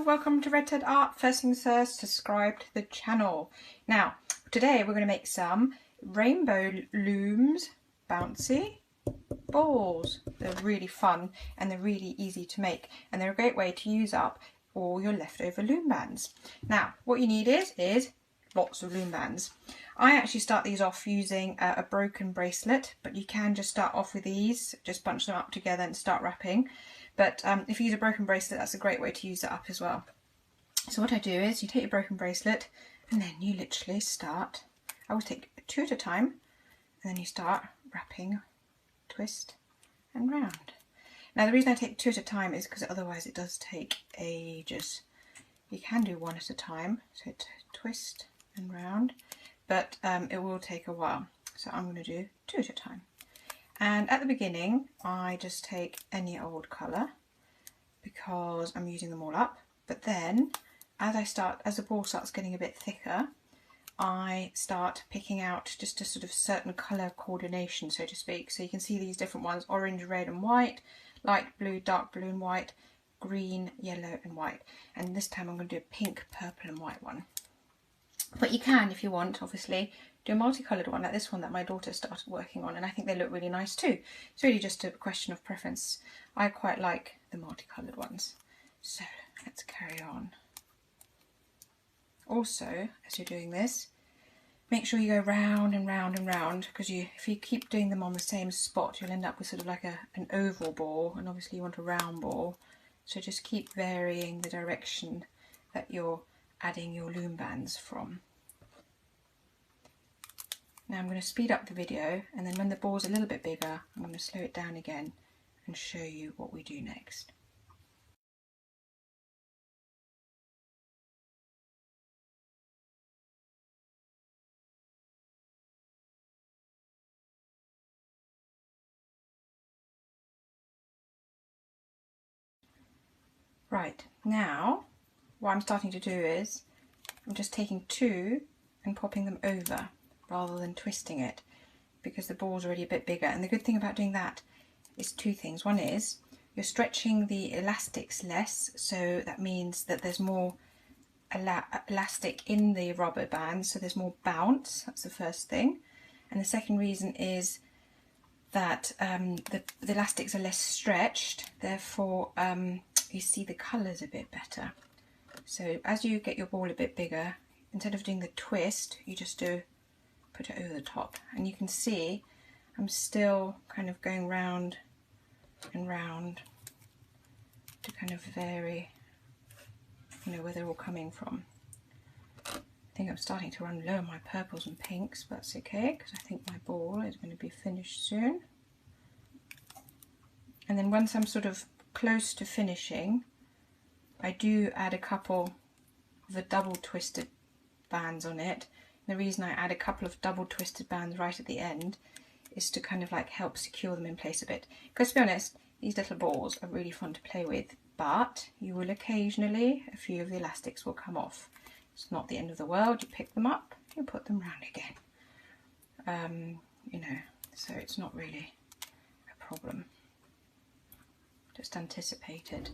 welcome to Red Ted Art. First things first, subscribe to the channel. Now, today we're going to make some rainbow looms bouncy balls. They're really fun and they're really easy to make, and they're a great way to use up all your leftover loom bands. Now, what you need is lots of loom bands. I actually start these off using a broken bracelet, but you can just start off with these, just bunch them up together and start wrapping. But if you use a broken bracelet, that's a great way to use it up as well. So what I do is you take your broken bracelet and then you literally start, I always take 2 at a time, and then you start wrapping, twist and round. Now the reason I take 2 at a time is because otherwise it does take ages. You can do 1 at a time, so twist and round, but it will take a while. So I'm going to do 2 at a time. And at the beginning I just take any old colour because I'm using them all up, but then as the ball starts getting a bit thicker, I start picking out just a sort of certain colour coordination, so to speak. So you can see these different ones: orange, red and white, light blue, dark blue and white, green, yellow and white. And this time I'm going to do a pink, purple and white one. But you can, if you want, obviously do a multicoloured one like this one that my daughter started working on, and I think they look really nice too. It's really just a question of preference. I quite like the multicoloured ones. So let's carry on. Also, as you're doing this, make sure you go round and round and round, because if you keep doing them on the same spot, you'll end up with sort of like an oval ball, and obviously you want a round ball. So just keep varying the direction that you're adding your loom bands from. Now I'm going to speed up the video, and then when the ball's a little bit bigger, I'm going to slow it down again and show you what we do next. Right, now what I'm starting to do is I'm just taking 2 and popping them over rather than twisting it, because the ball's already a bit bigger. And the good thing about doing that is 2 things. One is you're stretching the elastics less, so that means that there's more elastic in the rubber band, so there's more bounce. That's the first thing. And the second reason is that the elastics are less stretched, therefore you see the colours a bit better. So as you get your ball a bit bigger, instead of doing the twist, you just put it over the top, and you can see I'm still kind of going round and round to kind of vary, where they're all coming from. I think I'm starting to run low on my purples and pinks, but that's okay because I think my ball is going to be finished soon. And then once I'm sort of close to finishing, I do add a couple of the double twisted bands on it. And the reason I add a couple of double twisted bands right at the end is to kind of like help secure them in place a bit. Because to be honest, these little balls are really fun to play with, but you will occasionally, a few of the elastics will come off. It's not the end of the world. You pick them up, you put them round again. So it's not really a problem. Just anticipate it.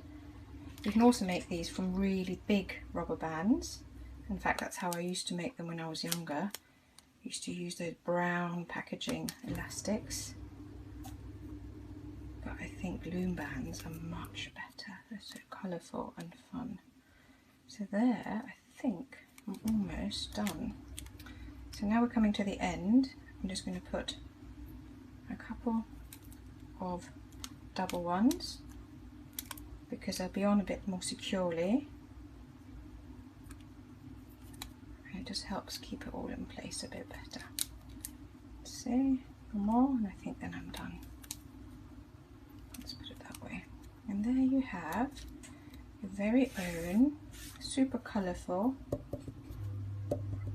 You can also make these from really big rubber bands. In fact, that's how I used to make them when I was younger. I used to use those brown packaging elastics. But I think loom bands are much better. They're so colourful and fun. So there, I think I'm almost done. So now we're coming to the end. I'm just going to put a couple of double ones, because they'll be on a bit more securely. And it just helps keep it all in place a bit better. Let's see, one more, and I think then I'm done. Let's put it that way. And there you have your very own super colourful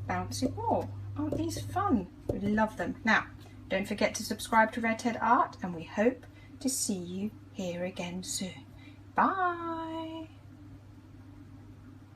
bouncy ball. Aren't these fun? We love them. Now, don't forget to subscribe to Red Ted Art, and we hope to see you here again soon. Bye!